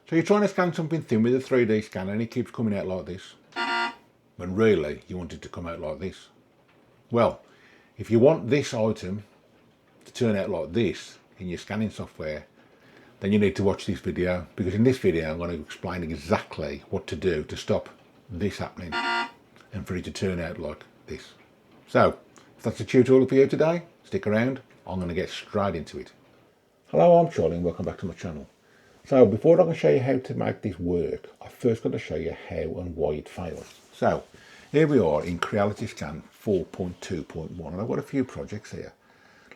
So you're trying to scan something thin with a 3D scanner and it keeps coming out like this, when really you want it to come out like this. Well, if you want this item to turn out like this in your scanning software, then you need to watch this video, because in this video I'm going to explain exactly what to do to stop this happening and for it to turn out like this. So, if that's the tutorial for you today, stick around, I'm going to get straight into it. Hello, I'm Charlie and welcome back to my channel. So before I can show you how to make this work, I've first got to show you how and why it fails. So here we are in Creality Scan 4.2.1 and I've got a few projects here.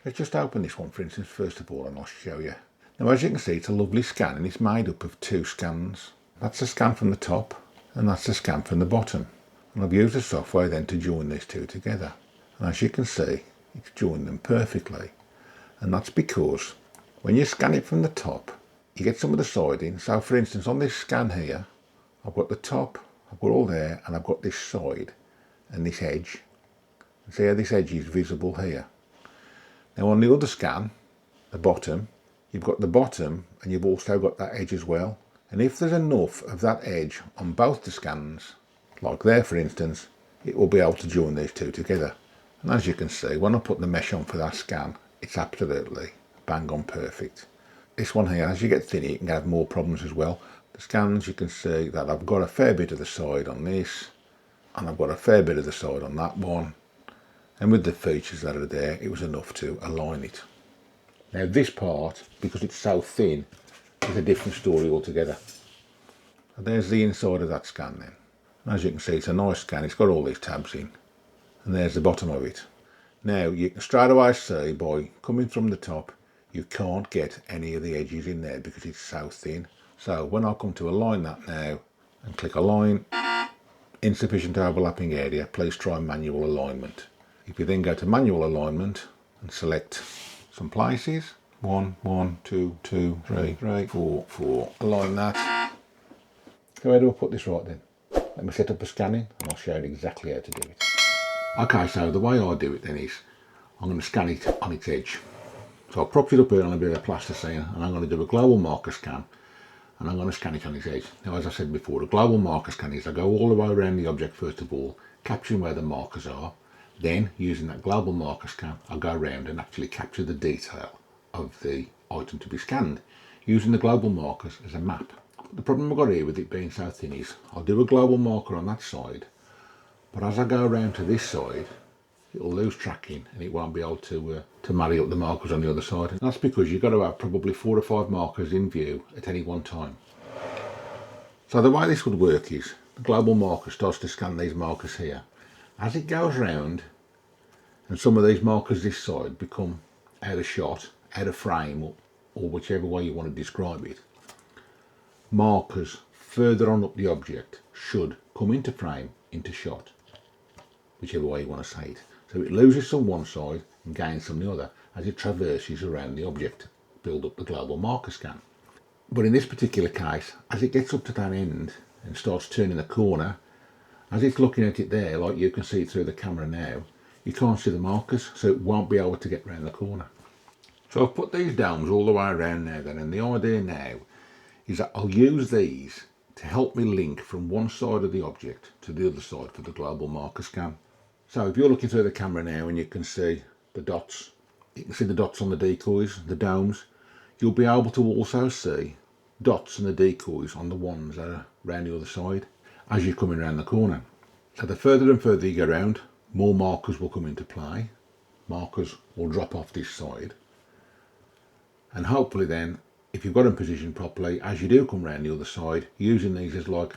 Let's just open this one for instance first of all and I'll show you. Now as you can see, it's a lovely scan and it's made up of two scans. That's a scan from the top and that's a scan from the bottom. And I've used the software then to join these two together. And as you can see, it's joined them perfectly. And that's because when you scan it from the top, you get some of the siding. So for instance, on this scan here, I've got the top, I've got all there, and I've got this side and this edge. And see how this edge is visible here. Now on the other scan, the bottom, you've got the bottom and you've also got that edge as well. And if there's enough of that edge on both the scans, like there for instance, it will be able to join these two together. And as you can see, when I put the mesh on for that scan, it's absolutely bang on perfect. This one here, as you get thinner, you can have more problems as well. The scans, you can see that I've got a fair bit of the side on this, and I've got a fair bit of the side on that one. And with the features that are there, it was enough to align it. Now this part, because it's so thin, is a different story altogether. And there's the inside of that scan then. And as you can see, it's a nice scan, it's got all these tabs in. And there's the bottom of it. Now you can straight away see by coming from the top, you can't get any of the edges in there because it's so thin. So when I come to align that now and click align, insufficient overlapping area, please try manual alignment. If you then go to manual alignment and select some places, 1, 1, 2, 2, 3, 3, 4, 4, align that. So where do I put this right then? Let me set up a scanning and I'll show you exactly how to do it. Okay, so the way I do it then is I'm going to scan it on its edge. So I've propped it up here on a bit of plasticine and I'm going to do a global marker scan and I'm going to scan it on its edge. Now as I said before, the global marker scan is I go all the way around the object first of all, capturing where the markers are. Then using that global marker scan, I'll go around and actually capture the detail of the item to be scanned, using the global markers as a map. The problem I've got here with it being so thin is I'll do a global marker on that side, but as I go around to this side, it'll lose tracking and it won't be able to marry up the markers on the other side. And that's because you've got to have probably 4 or 5 markers in view at any one time. So the way this would work is the global marker starts to scan these markers here. As it goes round and some of these markers this side become out of shot, out of frame, or whichever way you want to describe it, markers further on up the object should come into frame, into shot, whichever way you want to say it. So it loses some one side and gains some the other as it traverses around the object, build up the global marker scan. But in this particular case, as it gets up to that end and starts turning the corner, as it's looking at it there, like you can see through the camera now, you can't see the markers, so it won't be able to get round the corner. So I've put these domes all the way around now then, and the idea now is that I'll use these to help me link from one side of the object to the other side for the global marker scan. So if you're looking through the camera now and you can see the dots, you can see the dots on the decoys, the domes, you'll be able to also see dots and the decoys on the ones that are around the other side as you're coming around the corner. So the further and further you go around, more markers will come into play. Markers will drop off this side. And hopefully then, if you've got them positioned properly, as you do come around the other side, using these as like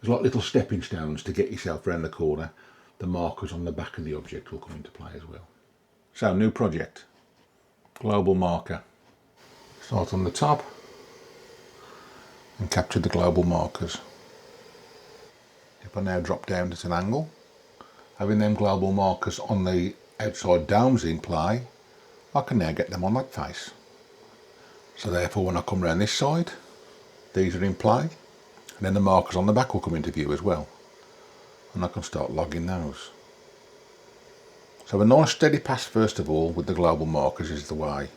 little stepping stones to get yourself around the corner, the markers on the back of the object will come into play as well. So new project, global marker. Start on the top and capture the global markers. If I now drop down at an angle, having them global markers on the outside domes in play, I can now get them on that face. So therefore when I come around this side, these are in play, and then the markers on the back will come into view as well. And I can start logging those. So a nice steady pass first of all with the global markers is the way.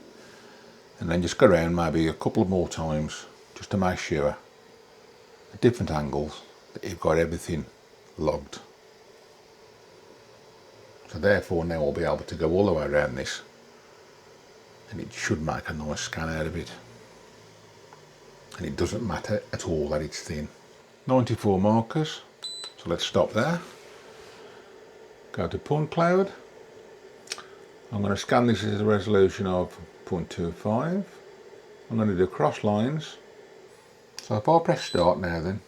And then just go around maybe a couple of more times just to make sure at different angles, that you've got everything logged. So therefore now I'll be able to go all the way around this, and it should make a nice scan out of it. And it doesn't matter at all that it's thin. 94 markers, so let's stop there. Go to point cloud. I'm going to scan this at a resolution of 0.25. I'm going to do cross lines. So if I press start now, then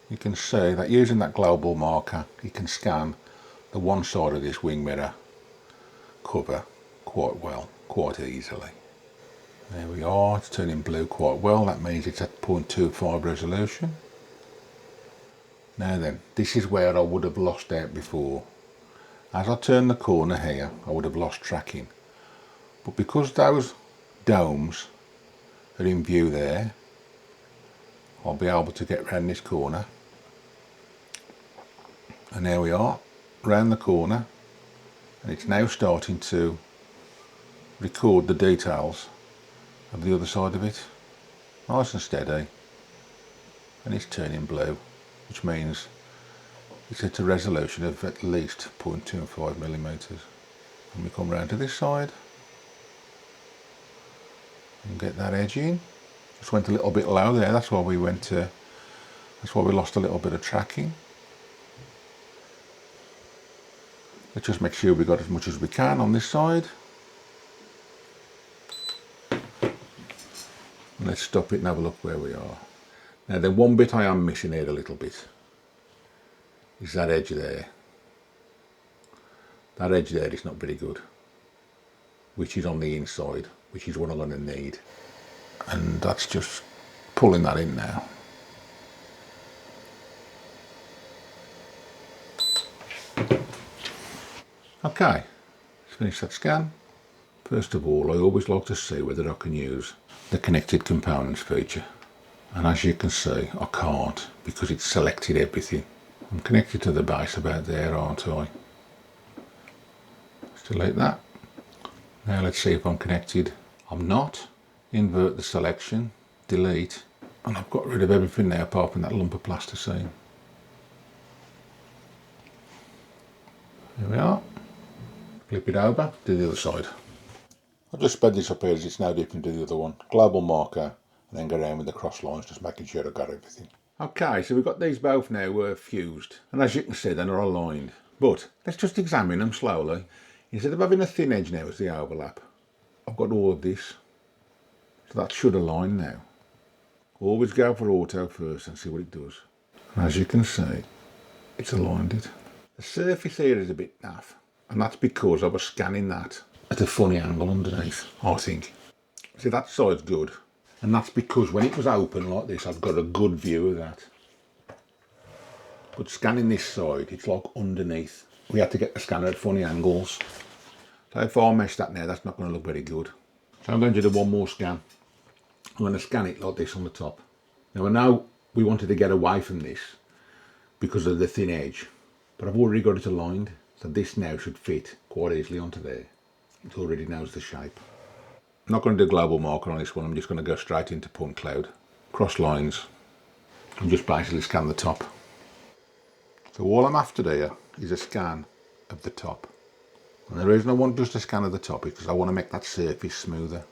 you can see that using that global marker you can scan the one side of this wing mirror cover quite well, quite easily. There we are, it's turning blue quite well. That means it's at 0.25 resolution. Now then, this is where I would have lost out before. As I turn the corner here, I would have lost tracking. But because those domes are in view there, I'll be able to get round this corner. And there we are, round the corner. And it's now starting to record the details of the other side of it. Nice and steady. And it's turning blue, which means it's at a resolution of at least 0.25 millimeters. And we come round to this side and get that edge in. Just went a little bit low there. That's why we lost a little bit of tracking. Let's just make sure we got as much as we can on this side. And let's stop it and have a look where we are. Now the one bit I am missing here a little bit is that edge there. That edge there is not very good, which is on the inside, which is what I'm going to need. And that's just pulling that in now. Okay, let's finish that scan. First of all, I always like to see whether I can use the connected components feature. And as you can see, I can't because it's selected everything. I'm connected to the base about there, aren't I? Let's delete that. Now let's see if I'm connected. I'm not. Invert the selection, delete, and I've got rid of everything now apart from that lump of plasticine. Here we are. Flip it over to the other side. I'll just spread this up here as it's now different to the other one. Global marker, and then go around with the cross lines, just making sure I've got everything. Okay, so we've got these both now fused, and as you can see, they're aligned. But let's just examine them slowly. Instead of having a thin edge now as the overlap, I've got all of this. So that should align now. Always go for auto first and see what it does. And as you can see, it's aligned it. The surface here is a bit naff, and that's because I was scanning that at a funny angle underneath, I think. See, that side's good, and that's because when it was open like this, I've got a good view of that. But scanning this side, it's like underneath. We had to get the scanner at funny angles. So if I mesh that now, that's not going to look very good. So I'm going to do one more scan. I'm going to scan it like this on the top. Now I know we wanted to get away from this because of the thin edge, but I've already got it aligned. So this now should fit quite easily onto there. It already knows the shape. I'm not going to do global marker on this one. I'm just going to go straight into point cloud. Cross lines and just basically scan the top. So all I'm after here is a scan of the top. And the reason I want just a scan of the top is because I want to make that surface smoother.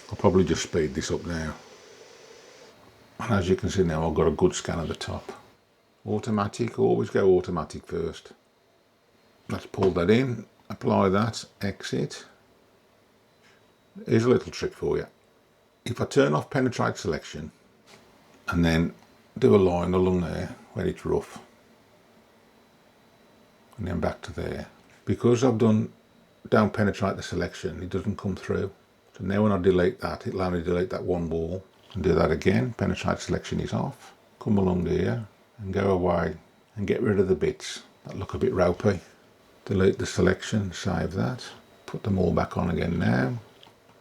I'll probably just speed this up now. And as you can see now, I've got a good scan of the top. Automatic, always go automatic first. Let's pull that in, apply that, exit. Here's a little trick for you. If I turn off penetrate selection and then do a line along there where it's rough, and then back to there, because I've don't penetrate the selection, it doesn't come through. So now when I delete that, it'll only delete that one wall. And do that again, penetrate selection is off. Come along here and go away and get rid of the bits that look a bit ropey. Delete the selection, save that, put them all back on again now.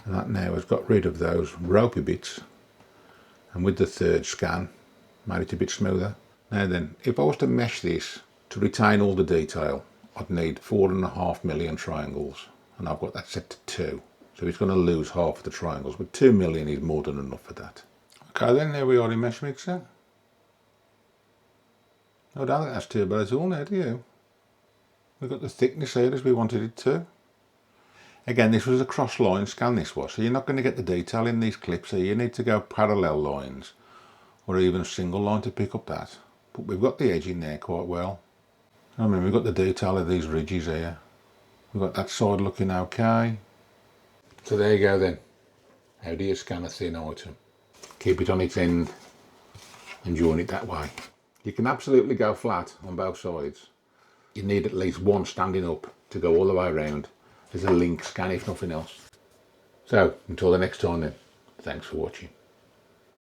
And that now has got rid of those ropey bits. And with the third scan, made it a bit smoother. Now then, if I was to mesh this to retain all the detail, I'd need 4.5 million triangles. And I've got that set to 2. So it's going to lose half of the triangles, but 2 million is more than enough for that. Okay then, there we are in Mesh Mixer. I don't think that's too bad at all now, do you? We've got the thickness here as we wanted it to. Again, this was a cross line scan, this was, so you're not going to get the detail in these clips, so you need to go parallel lines or even a single line to pick up that. But we've got the edge in there quite well. I mean, we've got the detail of these ridges here. We've got that side looking okay. So there you go then. How do you scan a thin item? Keep it on its end and join it that way. You can absolutely go flat on both sides. You need at least one standing up to go all the way around. There's a link scan if nothing else. So until the next time then, thanks for watching.